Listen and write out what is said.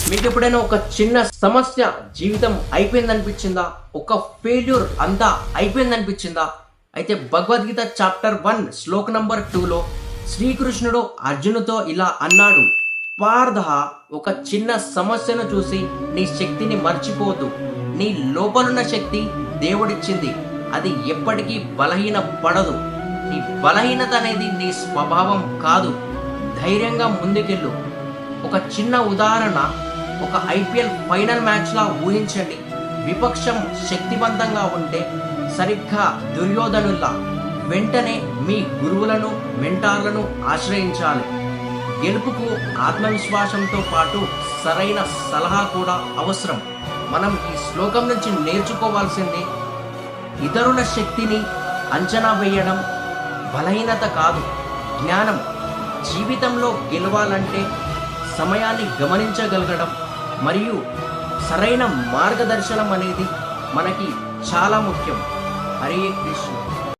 మీకు ఎప్పుడైనా ఒక చిన్న సమస్య జీవితం అయిపోయింది అనిపించిందా? ఒక ఫెయిల్యూర్ అంతా అయిపోయింది అనిపించిందా? అయితే భగవద్గీత చాప్టర్ 1 శ్లోక నంబర్ 2లో శ్రీకృష్ణుడు అర్జునుతో ఇలా అన్నాడు, పార్థ, ఒక చిన్న సమస్యను చూసి నీ శక్తిని మర్చిపోవద్దు. నీ లోపలున్న శక్తి దేవుడిచ్చింది, అది ఎప్పటికీ బలహీన పడదు. నీ బలహీనత అనేది నీ స్వభావం కాదు. ధైర్యంగా ముందుకెళ్ళు. ఒక చిన్న ఉదాహరణ, ఒక ఐపీఎల్ ఫైనల్ మ్యాచ్లా ఊహించండి. విపక్షం శక్తివంతంగా ఉంటే సరిగ్గా దుర్యోధనుల్లా వెంటనే మీ గురువులను మెంటార్లను ఆశ్రయించాలి. గెలుపుకు ఆత్మవిశ్వాసంతో పాటు సరైన సలహా కూడా అవసరం. మనం ఈ శ్లోకం నుంచి నేర్చుకోవాల్సింది, ఇతరుల శక్తిని అంచనా వేయడం బలహీనత కాదు, జ్ఞానం. జీవితంలో గెలవాలంటే సమయాన్ని గమనించగలగడం మరియు సరైన మార్గదర్శనం అనేది మనకి చాలా ముఖ్యం. హరే కృష్ణ.